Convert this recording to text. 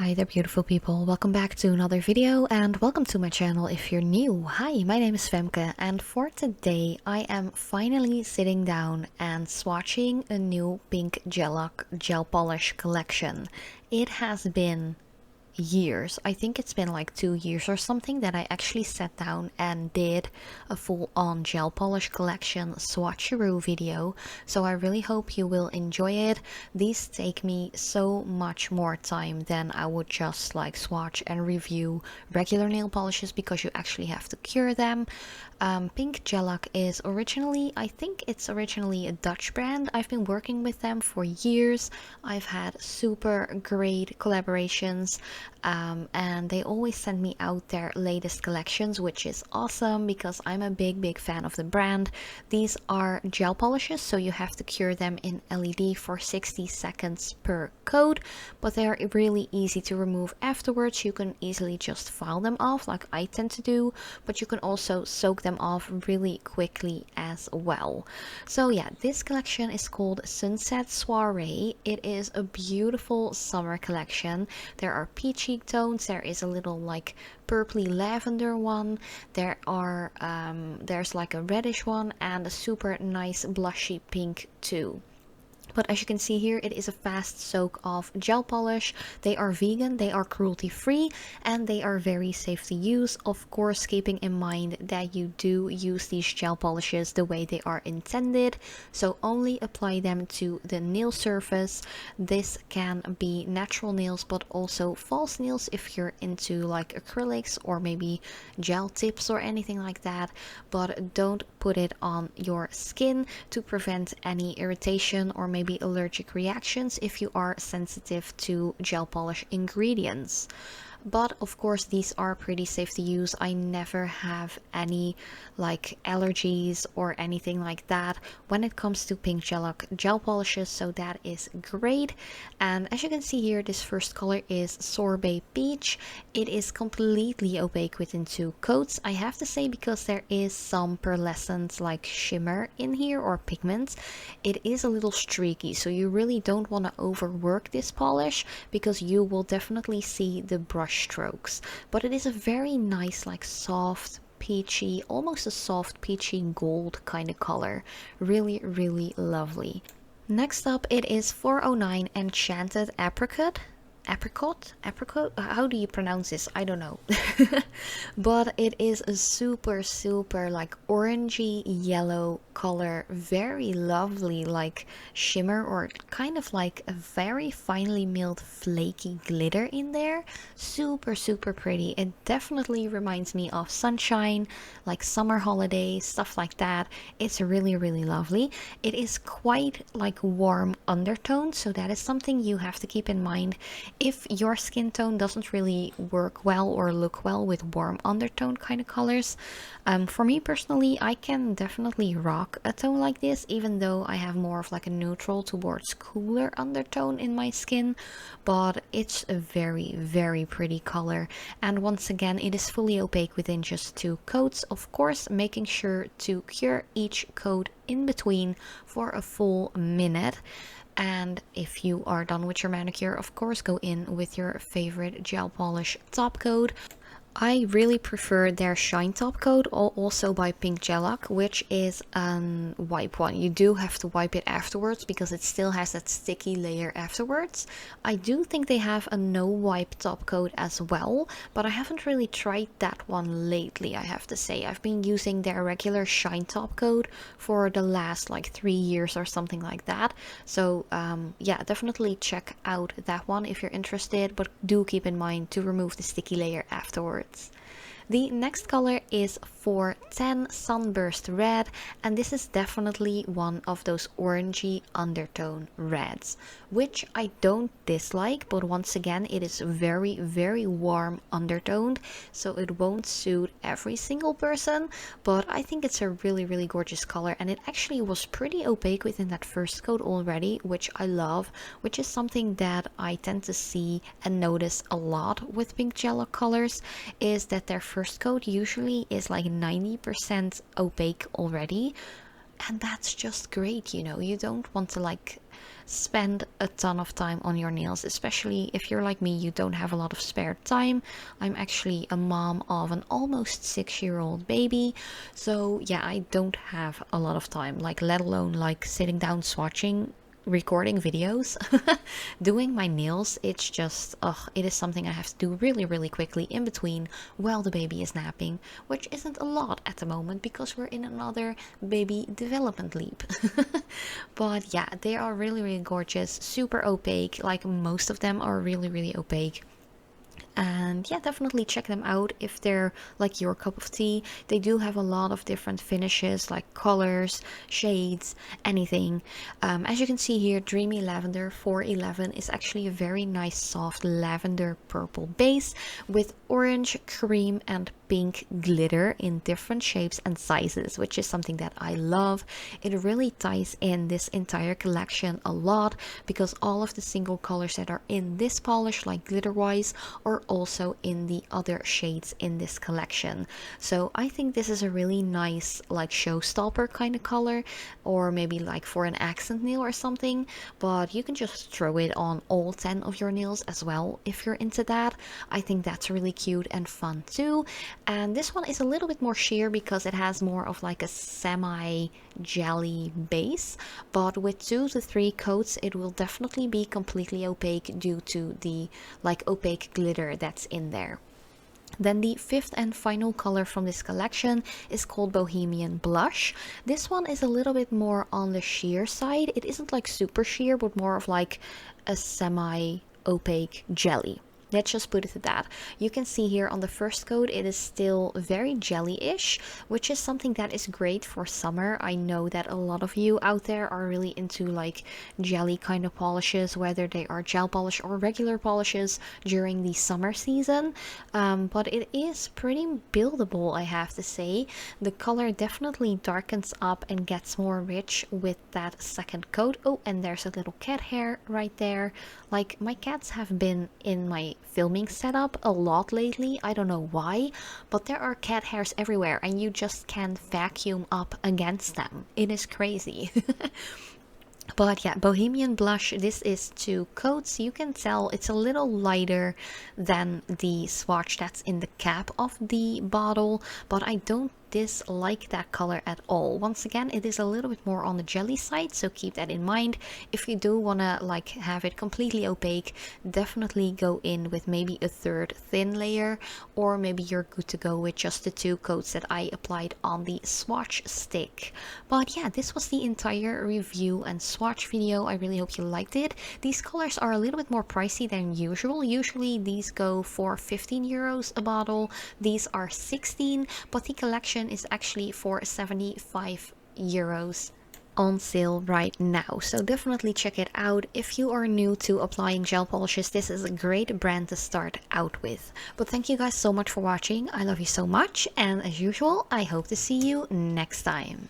Hi there beautiful people, welcome back to another video and welcome to my channel if you're new. Hi, my name is Femke and for today I am finally sitting down and swatching a new pink Gellac gel polish collection. It has been years, I think it's been like 2 years or something, that I actually sat down and did a full-on gel polish collection swatcheroo video, so I really hope you will enjoy it. These take me so much more time than I would just like swatch and review regular nail polishes because you actually have to cure them. Pink Gellac is originally, I think it's originally a Dutch brand. I've been working with them for years. I've had super great collaborations and they always send me out their latest collections, which is awesome because I'm a big fan of the brand. These are gel polishes, so you have to cure them in LED for 60 seconds per coat, but they are really easy to remove afterwards. You can easily just file them off like I tend to do, but you can also soak them off really quickly as well. So yeah, this collection is called Sunset Soiree. It is a beautiful summer collection. There are peachy tones, there is a little like purpley lavender one, there's like a reddish one and a super nice blushy pink too. But as you can see here, it is a fast soak off gel polish. They are vegan, they are cruelty free, and they are very safe to use. Of course, keeping in mind that you do use these gel polishes the way they are intended. So only apply them to the nail surface. This can be natural nails, but also false nails if you're into like acrylics or maybe gel tips or anything like that. But don't put it on your skin to prevent any irritation or maybe allergic reactions if you are sensitive to gel polish ingredients. But of course these are pretty safe to use. I never have any like allergies or anything like that when it comes to pink Gellac gel polishes, so that is great. And as you can see here, this first color is Sorbet Peach. It is completely opaque within 2 coats, I have to say, because there is some pearlescent like shimmer in here or pigment. It is a little streaky, so you really don't want to overwork this polish because you will definitely see the brush strokes. But it is a very nice like soft peachy, almost a soft peachy gold kind of color. Really lovely. Next up, it is 409 Enchanted Apricot, how do you pronounce this? I don't know. But it is a super like orangey yellow color, very lovely like shimmer or kind of like a very finely milled flaky glitter in there. Super pretty. It definitely reminds me of sunshine, like summer holidays, stuff like that. It's really lovely. It is quite like warm undertone, so that is something you have to keep in mind if your skin tone doesn't really work well or look well with warm undertone kind of colors. For me personally, I can definitely rock a tone like this, even though I have more of like a neutral towards cooler undertone in my skin. But it's a very pretty color, and once again it is fully opaque within just 2 coats, of course making sure to cure each coat in between for a full minute. And if you are done with your manicure, of course go in with your favorite gel polish top coat. I really prefer their Shine Top Coat, also by Pink Gellac, which is a wipe one. You do have to wipe it afterwards because it still has that sticky layer afterwards. I do think they have a no wipe top coat as well, but I haven't really tried that one lately, I have to say. I've been using their regular Shine Top Coat for the last like 3 years or something like that. So yeah, definitely check out that one if you're interested, but do keep in mind to remove the sticky layer afterwards. The next color is 410 Sunburst Red, and this is definitely one of those orangey undertone reds, which I don't dislike, but once again it is very warm undertoned, so it won't suit every single person. But I think it's a really gorgeous color, and it actually was pretty opaque within that first coat already, which I love, which is something that I tend to see and notice a lot with pink Gellac colors, is that their first coat usually is like 90% opaque already, and that's just great. You know, you don't want to like spend a ton of time on your nails, especially if you're like me, you don't have a lot of spare time. I'm actually a mom of an almost 6-year-old baby, so yeah, I don't have a lot of time, like let alone like sitting down swatching, recording videos, doing my nails. It's just, it is something I have to do really, really quickly in between while the baby is napping, which isn't a lot at the moment because we're in another baby development leap. But yeah, they are really, really gorgeous, super opaque. Like most of them are really, really opaque. And yeah, definitely check them out if they're like your cup of tea. They do have a lot of different finishes, like colors, shades, anything. As you can see here, Dreamy Lavender 411 is actually a very nice soft lavender purple base with orange, cream, and pink glitter in different shapes and sizes, which is something that I love. It really ties in this entire collection a lot because all of the single colors that are in this polish, like glitter wise, are also in the other shades in this collection. So I think this is a really nice like showstopper kind of color, or maybe like for an accent nail or something, but you can just throw it on all 10 of your nails as well if you're into that. I think that's really cute and fun too. And this one is a little bit more sheer because it has more of like a semi jelly base, but with 2 to 3 coats it will definitely be completely opaque due to the like opaque glitter that's in there. Then the fifth and final color from this collection is called Bohemian Blush. This one is a little bit more on the sheer side. It isn't like super sheer, but more of like a semi opaque jelly. Let's just put it to that. You can see here on the first coat, it is still very jelly-ish, which is something that is great for summer. I know that a lot of you out there are really into like jelly kind of polishes, whether they are gel polish or regular polishes during the summer season. But it is pretty buildable, I have to say. The color definitely darkens up and gets more rich with that second coat. Oh, and there's a little cat hair right there. Like, my cats have been in my filming setup a lot lately. I don't know why, but there are cat hairs everywhere and you just can't vacuum up against them. It is crazy. But yeah, Bohemian Blush, this is 2 coats. You can tell it's a little lighter than the swatch that's in the cap of the bottle, but I don't dislike that color at all. Once again, it is a little bit more on the jelly side, so keep that in mind. If you do want to like have it completely opaque, definitely go in with maybe a third thin layer, or maybe you're good to go with just the 2 coats that I applied on the swatch stick. But yeah, this was the entire review and swatch video. I really hope you liked it. These colors are a little bit more pricey than usual. Usually these go for 15 euros a bottle. These are 16, but the collection is actually for 75 euros on sale right now, so definitely check it out. If you are new to applying gel polishes, this is a great brand to start out with. But thank you guys so much for watching. I love you so much, and as usual, I hope to see you next time.